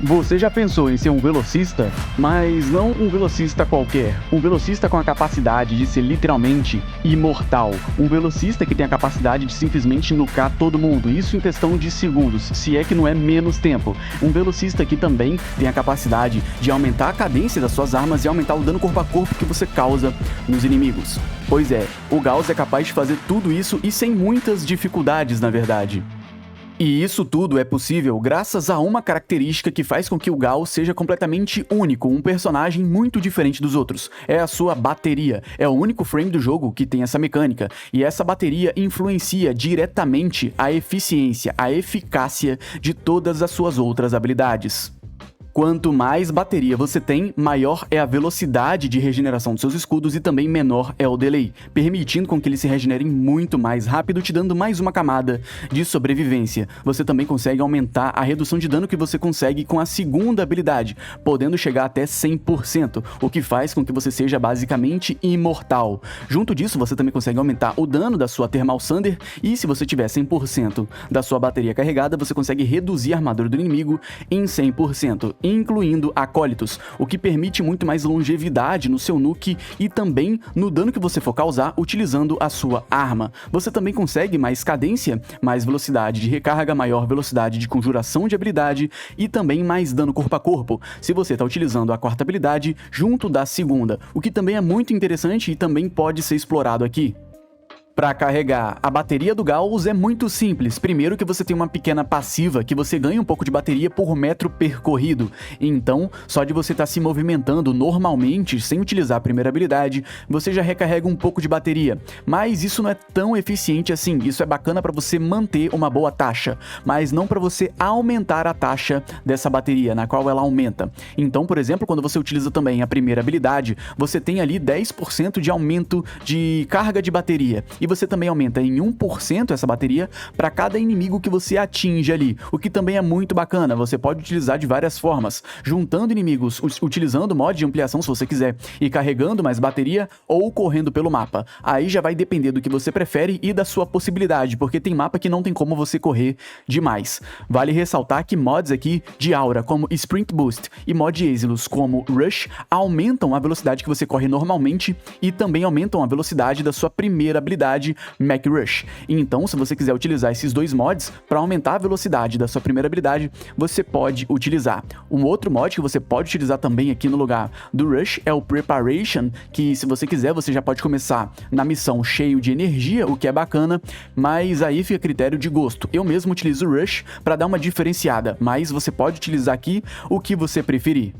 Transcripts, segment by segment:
Você já pensou em ser um velocista? Mas não um velocista qualquer. Um velocista com a capacidade de ser literalmente imortal. Um velocista que tem a capacidade de simplesmente nucar todo mundo. Isso em questão de segundos, se é que não é menos tempo. Um velocista que também tem a capacidade de aumentar a cadência das suas armas e aumentar o dano corpo a corpo que você causa nos inimigos. Pois é, o Gauss é capaz de fazer tudo isso e sem muitas dificuldades, na verdade. E isso tudo é possível graças a uma característica que faz com que o Gauss seja completamente único, um personagem muito diferente dos outros. É a sua bateria. É o único frame do jogo que tem essa mecânica. E essa bateria influencia diretamente a eficiência, a eficácia de todas as suas outras habilidades. Quanto mais bateria você tem, maior é a velocidade de regeneração dos seus escudos e também menor é o delay, permitindo com que eles se regenerem muito mais rápido, te dando mais uma camada de sobrevivência. Você também consegue aumentar a redução de dano que você consegue com a segunda habilidade, podendo chegar até 100%, o que faz com que você seja basicamente imortal. Junto disso, você também consegue aumentar o dano da sua Thermal Thunder e se você tiver 100% da sua bateria carregada, você consegue reduzir a armadura do inimigo em 100%. Incluindo acólitos, o que permite muito mais longevidade no seu nuke e também no dano que você for causar utilizando a sua arma. Você também consegue mais cadência, mais velocidade de recarga, maior velocidade de conjuração de habilidade e também mais dano corpo a corpo, se você está utilizando a quarta habilidade junto da segunda, o que também é muito interessante e também pode ser explorado aqui. Para carregar a bateria do Gauss é muito simples. Primeiro que você tem uma pequena passiva que você ganha um pouco de bateria por metro percorrido. Então, só de você estar se movimentando normalmente, sem utilizar a primeira habilidade, você já recarrega um pouco de bateria. Mas isso não é tão eficiente assim. Isso é bacana para você manter uma boa taxa, mas não para você aumentar a taxa dessa bateria, na qual ela aumenta. Então, por exemplo, quando você utiliza também a primeira habilidade, você tem ali 10% de aumento de carga de bateria. E você também aumenta em 1% essa bateria para cada inimigo que você atinge ali, o que também é muito bacana. Você pode utilizar de várias formas, juntando inimigos, utilizando o mod de ampliação se você quiser, e carregando mais bateria ou correndo pelo mapa. Aí já vai depender do que você prefere e da sua possibilidade, porque tem mapa que não tem como você correr demais. Vale ressaltar que mods aqui de aura como Sprint Boost e mod Exilus como Rush aumentam a velocidade que você corre normalmente e também aumentam a velocidade da sua primeira habilidade Mac Rush. Então, se você quiser utilizar esses dois mods para aumentar a velocidade da sua primeira habilidade, você pode utilizar. Um outro mod que você pode utilizar também aqui no lugar do Rush é o Preparation, que se você quiser, você já pode começar na missão cheio de energia, o que é bacana, mas aí fica a critério de gosto. Eu mesmo utilizo o Rush para dar uma diferenciada, mas você pode utilizar aqui o que você preferir.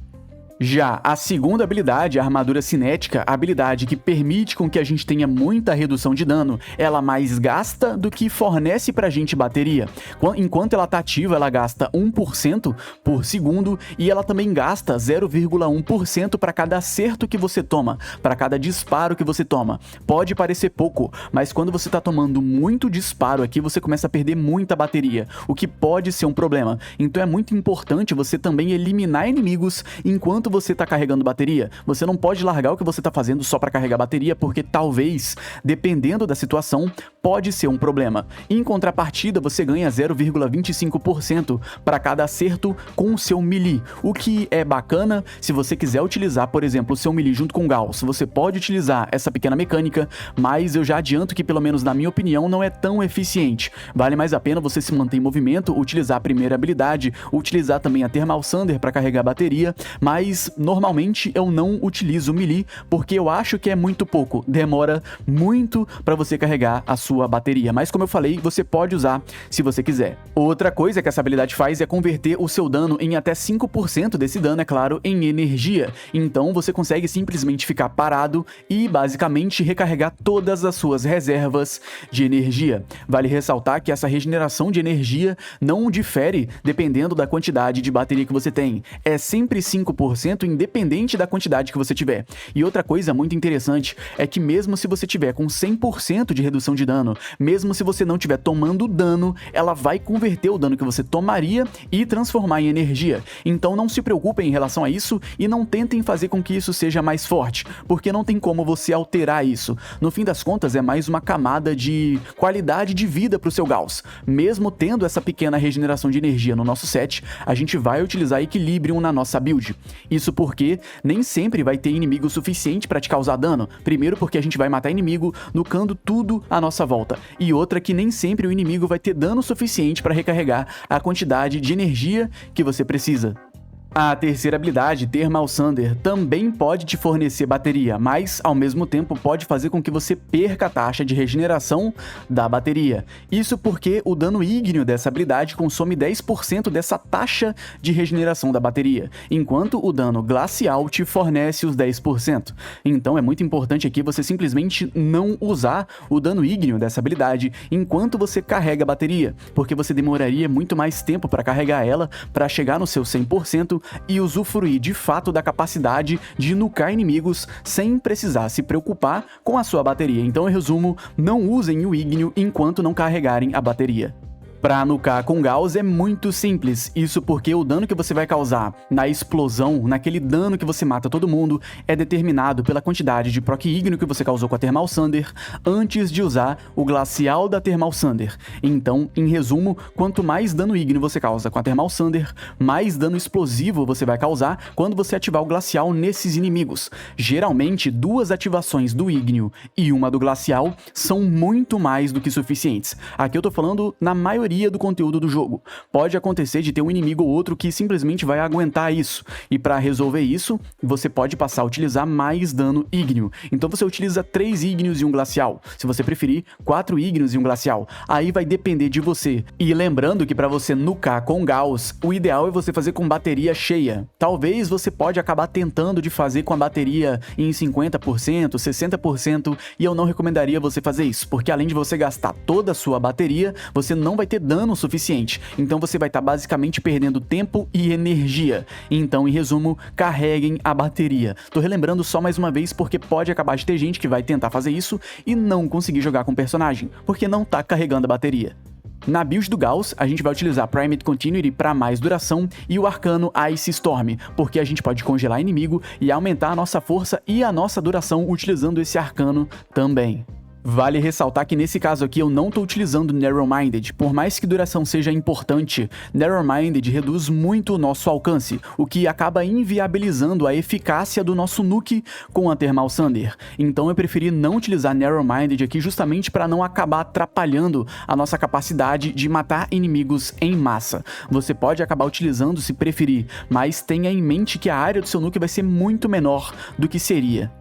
Já a segunda habilidade, a armadura cinética, a habilidade que permite com que a gente tenha muita redução de dano, ela mais gasta do que fornece pra gente bateria. Enquanto ela tá ativa, ela gasta 1% por segundo e ela também gasta 0,1% para cada acerto que você toma, para cada disparo que você toma. Pode parecer pouco, mas quando você tá tomando muito disparo aqui, você começa a perder muita bateria, o que pode ser um problema. Então é muito importante você também eliminar inimigos enquanto você está carregando bateria. Você não pode largar o que você está fazendo só para carregar bateria, porque talvez, dependendo da situação, pode ser um problema. Em contrapartida, você ganha 0,25% para cada acerto com o seu melee, o que é bacana se você quiser utilizar, por exemplo, o seu melee junto com o Gauss. Você pode utilizar essa pequena mecânica, mas eu já adianto que, pelo menos na minha opinião, não é tão eficiente. Vale mais a pena você se manter em movimento, utilizar a primeira habilidade, utilizar também a Thermal Thunder para carregar a bateria, mas normalmente eu não utilizo o melee porque eu acho que é muito pouco, demora muito para você carregar a sua bateria, mas como eu falei, você pode usar se você quiser. Outra coisa que essa habilidade faz é converter o seu dano em até 5% desse dano, é claro, em energia, então você consegue simplesmente ficar parado e basicamente recarregar todas as suas reservas de energia. Vale ressaltar que essa regeneração de energia não difere dependendo da quantidade de bateria que você tem, é sempre 5%, 100% independente da quantidade que você tiver. E outra coisa muito interessante é que mesmo se você tiver com 100% de redução de dano, mesmo se você não estiver tomando dano, ela vai converter o dano que você tomaria e transformar em energia. Então não se preocupem em relação a isso e não tentem fazer com que isso seja mais forte, porque não tem como você alterar isso. No fim das contas, é mais uma camada de qualidade de vida para o seu Gauss. Mesmo tendo essa pequena regeneração de energia no nosso set, a gente vai utilizar Equilibrium na nossa build. Isso porque nem sempre vai ter inimigo suficiente para te causar dano. Primeiro porque a gente vai matar inimigo nukando tudo à nossa volta. E outra que nem sempre o inimigo vai ter dano suficiente para recarregar a quantidade de energia que você precisa. A terceira habilidade, Thermal Sunder, também pode te fornecer bateria, mas ao mesmo tempo pode fazer com que você perca a taxa de regeneração da bateria. Isso porque o dano ígneo dessa habilidade consome 10% dessa taxa de regeneração da bateria, enquanto o dano glacial te fornece os 10%. Então é muito importante aqui você simplesmente não usar o dano ígneo dessa habilidade enquanto você carrega a bateria, porque você demoraria muito mais tempo para carregar ela para chegar no seu 100%, e usufruir de fato da capacidade de nucar inimigos sem precisar se preocupar com a sua bateria. Então, em resumo, não usem o ígneo enquanto não carregarem a bateria. Pra nucar com Gauss é muito simples, isso porque o dano que você vai causar na explosão, naquele dano que você mata todo mundo, é determinado pela quantidade de proc ígneo que você causou com a Thermal Sunder antes de usar o glacial da Thermal Sunder. Então, em resumo, quanto mais dano ígneo você causa com a Thermal Sunder, mais dano explosivo você vai causar quando você ativar o glacial nesses inimigos. Geralmente, 2 ativações do ígneo e uma do glacial são muito mais do que suficientes. Aqui eu tô falando na maioria do conteúdo do jogo. Pode acontecer de ter um inimigo ou outro que simplesmente vai aguentar isso, e para resolver isso, você pode passar a utilizar mais dano ígneo. Então você utiliza 3 ígneos e um glacial. Se você preferir, 4 ígneos e um glacial. Aí vai depender de você. E lembrando que para você nucar com Gauss, o ideal é você fazer com bateria cheia. Talvez você pode acabar tentando de fazer com a bateria em 50%, 60%, e eu não recomendaria você fazer isso, porque além de você gastar toda a sua bateria, você não vai ter dano suficiente, então você vai estar basicamente perdendo tempo e energia. Então, em resumo, carreguem a bateria. Tô relembrando só mais uma vez porque pode acabar de ter gente que vai tentar fazer isso e não conseguir jogar com o personagem, porque não tá carregando a bateria. Na build do Gauss, a gente vai utilizar Primate Continuity para mais duração e o arcano Ice Storm, porque a gente pode congelar inimigo e aumentar a nossa força e a nossa duração utilizando esse arcano também. Vale ressaltar que nesse caso aqui eu não estou utilizando Narrow Minded, por mais que duração seja importante, Narrow Minded reduz muito o nosso alcance, o que acaba inviabilizando a eficácia do nosso nuke com a Thermal Sunder. Então eu preferi não utilizar Narrow Minded aqui justamente para não acabar atrapalhando a nossa capacidade de matar inimigos em massa. Você pode acabar utilizando se preferir, mas tenha em mente que a área do seu nuke vai ser muito menor do que seria.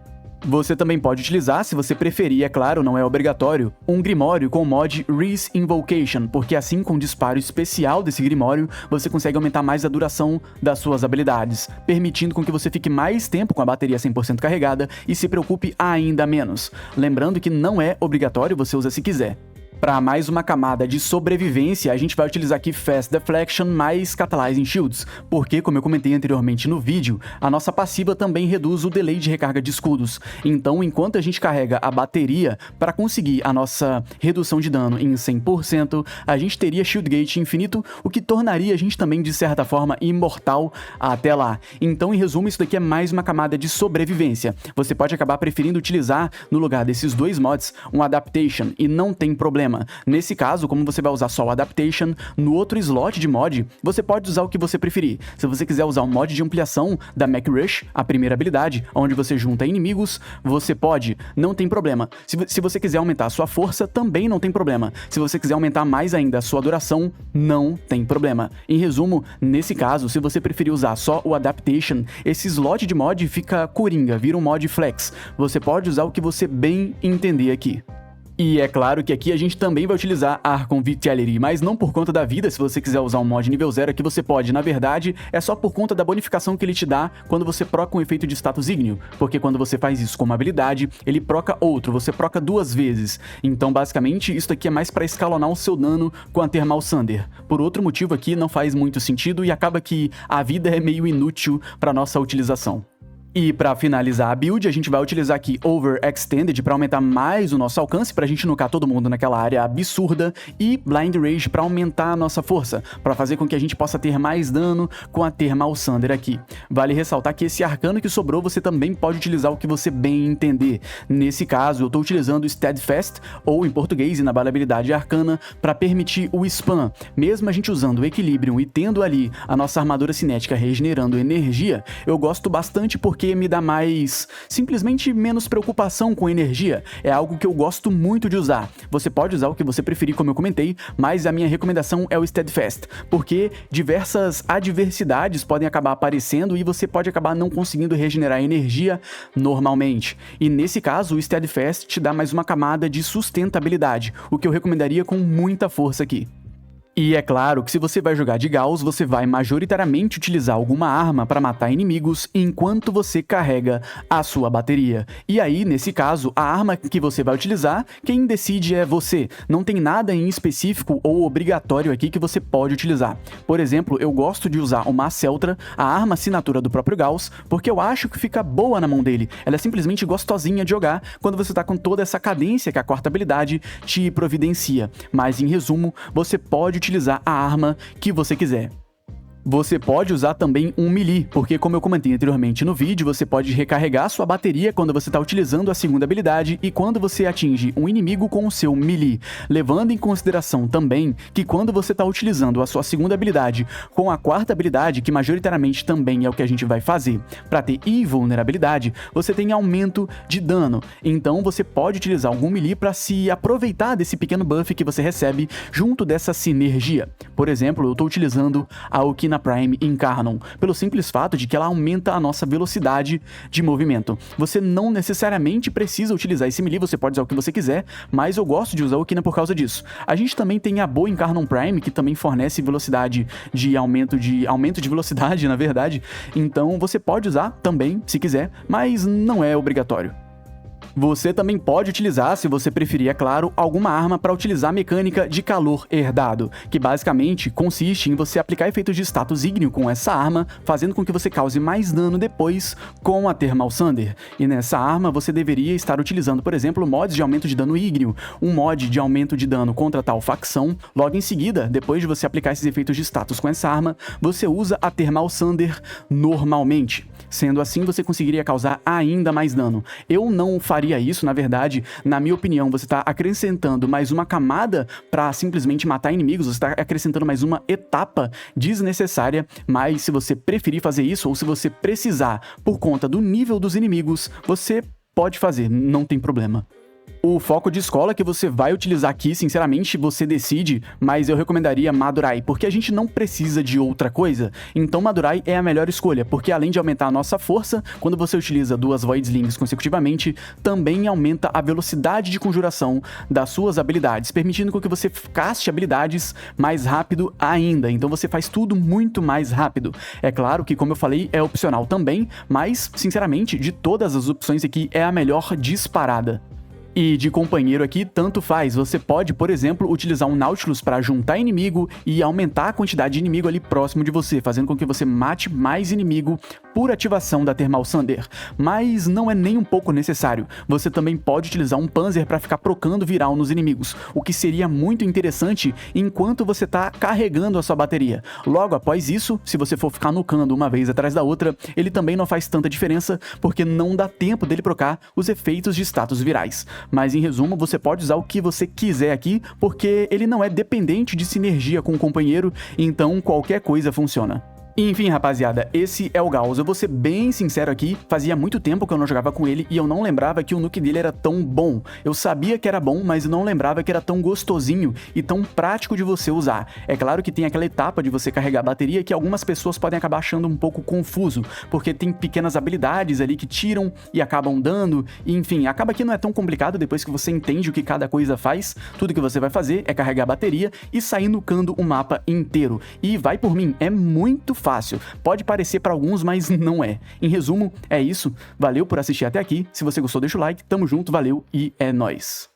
Você também pode utilizar, se você preferir, é claro, não é obrigatório, um Grimório com o mod Reese Invocation, porque assim com o disparo especial desse Grimório, você consegue aumentar mais a duração das suas habilidades, permitindo com que você fique mais tempo com a bateria 100% carregada e se preocupe ainda menos. Lembrando que não é obrigatório, você usa se quiser. Para mais uma camada de sobrevivência, a gente vai utilizar aqui Fast Deflection mais Catalyzing Shields, porque, como eu comentei anteriormente no vídeo, a nossa passiva também reduz o delay de recarga de escudos. Então, enquanto a gente carrega a bateria para conseguir a nossa redução de dano em 100%, a gente teria Shield Gate infinito, o que tornaria a gente também, de certa forma, imortal até lá. Então, em resumo, isso daqui é mais uma camada de sobrevivência. Você pode acabar preferindo utilizar, no lugar desses 2 mods, um Adaptation, e não tem problema. Nesse caso, como você vai usar só o Adaptation, no outro slot de mod, você pode usar o que você preferir. Se você quiser usar o mod de ampliação da Mech Rush, a primeira habilidade, onde você junta inimigos, você pode, não tem problema. Se você quiser aumentar a sua força, também não tem problema. Se você quiser aumentar mais ainda a sua duração, não tem problema. Em resumo, nesse caso, se você preferir usar só o Adaptation, esse slot de mod fica coringa, vira um mod flex. Você pode usar o que você bem entender aqui. E é claro que aqui a gente também vai utilizar Archon Vitality, mas não por conta da vida. Se você quiser usar um mod nível 0 aqui você pode, na verdade é só por conta da bonificação que ele te dá quando você proca um efeito de status ígneo, porque quando você faz isso com uma habilidade, ele proca outro, você proca 2 vezes. Então basicamente isso aqui é mais para escalonar o seu dano com a Thermal Sunder. Por outro motivo aqui não faz muito sentido e acaba que a vida é meio inútil para nossa utilização. E para finalizar a build, a gente vai utilizar aqui Overextended para aumentar mais o nosso alcance, pra gente nucar todo mundo naquela área absurda, e Blind Rage para aumentar a nossa força, para fazer com que a gente possa ter mais dano com a Thermal Sunder aqui. Vale ressaltar que esse arcano que sobrou você também pode utilizar o que você bem entender. Nesse caso, eu estou utilizando o Steadfast, ou em português e na habilidade arcana, para permitir o spam. Mesmo a gente usando o Equilibrium e tendo ali a nossa armadura cinética regenerando energia, eu gosto bastante porque me dá simplesmente menos preocupação com energia. É algo que eu gosto muito de usar. Você pode usar o que você preferir, como eu comentei, mas a minha recomendação é o Steadfast, porque diversas adversidades podem acabar aparecendo e você pode acabar não conseguindo regenerar energia normalmente. E nesse caso, o Steadfast te dá mais uma camada de sustentabilidade, o que eu recomendaria com muita força aqui. E é claro que se você vai jogar de Gauss, você vai majoritariamente utilizar alguma arma para matar inimigos enquanto você carrega a sua bateria. E aí, nesse caso, a arma que você vai utilizar, quem decide é você. Não tem nada em específico ou obrigatório aqui que você pode utilizar. Por exemplo, eu gosto de usar uma Celtra, a arma assinatura do próprio Gauss, porque eu acho que fica boa na mão dele. Ela é simplesmente gostosinha de jogar quando você tá com toda essa cadência que a quarta habilidade te providencia. Mas, em resumo, você pode utilizar a arma que você quiser. Você pode usar também um melee, porque como eu comentei anteriormente no vídeo, você pode recarregar sua bateria quando você está utilizando a segunda habilidade e quando você atinge um inimigo com o seu melee, levando em consideração também que quando você está utilizando a sua segunda habilidade com a quarta habilidade, que majoritariamente também é o que a gente vai fazer para ter invulnerabilidade, você tem aumento de dano, então você pode utilizar algum melee para se aproveitar desse pequeno buff que você recebe junto dessa sinergia. Por exemplo, eu estou utilizando a Okina Prime Incarnon, pelo simples fato de que ela aumenta a nossa velocidade de movimento. Você não necessariamente precisa utilizar esse melee, você pode usar o que você quiser, mas eu gosto de usar o Okina por causa disso. A gente também tem a Boa Incarnon Prime, que também fornece velocidade de aumento de velocidade, na verdade, então você pode usar também, se quiser, mas não é obrigatório. Você também pode utilizar, se você preferir, é claro, alguma arma para utilizar a mecânica de calor herdado, que basicamente consiste em você aplicar efeitos de status ígneo com essa arma, fazendo com que você cause mais dano depois com a Thermal Sunder. E nessa arma você deveria estar utilizando, por exemplo, mods de aumento de dano ígneo, um mod de aumento de dano contra tal facção. Logo em seguida, depois de você aplicar esses efeitos de status com essa arma, você usa a Thermal Sunder normalmente. Sendo assim, você conseguiria causar ainda mais dano. Eu não faria isso, na verdade, na minha opinião, você está acrescentando mais uma camada para simplesmente matar inimigos, você está acrescentando mais uma etapa desnecessária, mas se você preferir fazer isso, ou se você precisar por conta do nível dos inimigos, você pode fazer, não tem problema. O foco de escola que você vai utilizar aqui, sinceramente, você decide, mas eu recomendaria Madurai, porque a gente não precisa de outra coisa. Então Madurai é a melhor escolha, porque além de aumentar a nossa força, quando você utiliza 2 Void Slings consecutivamente, também aumenta a velocidade de conjuração das suas habilidades, permitindo com que você caste habilidades mais rápido ainda. Então você faz tudo muito mais rápido. É claro que, como eu falei, é opcional também, mas, sinceramente, de todas as opções aqui, é a melhor disparada. E de companheiro aqui, tanto faz. Você pode, por exemplo, utilizar um Nautilus para juntar inimigo e aumentar a quantidade de inimigo ali próximo de você, fazendo com que você mate mais inimigo por ativação da Thermal Sunder. Mas não é nem um pouco necessário. Você também pode utilizar um Panzer para ficar procando viral nos inimigos, o que seria muito interessante enquanto você está carregando a sua bateria. Logo após isso, se você for ficar nucando uma vez atrás da outra, ele também não faz tanta diferença, porque não dá tempo dele procar os efeitos de status virais. Mas em resumo, você pode usar o que você quiser aqui, porque ele não é dependente de sinergia com o companheiro, então qualquer coisa funciona. Enfim, rapaziada, esse é o Gauss. Eu vou ser bem sincero aqui, fazia muito tempo que eu não jogava com ele e eu não lembrava que o nuke dele era tão bom. Eu sabia que era bom, mas não lembrava que era tão gostosinho e tão prático de você usar. É claro que tem aquela etapa de você carregar a bateria que algumas pessoas podem acabar achando um pouco confuso, porque tem pequenas habilidades ali que tiram e acabam dando, e enfim, acaba que não é tão complicado depois que você entende o que cada coisa faz. Tudo que você vai fazer é carregar a bateria e sair nukando o mapa inteiro. E vai por mim, é muito fácil. Pode parecer para alguns, mas não é. Em resumo, é isso. Valeu por assistir até aqui. Se você gostou, deixa o like. Tamo junto, valeu e é nóis.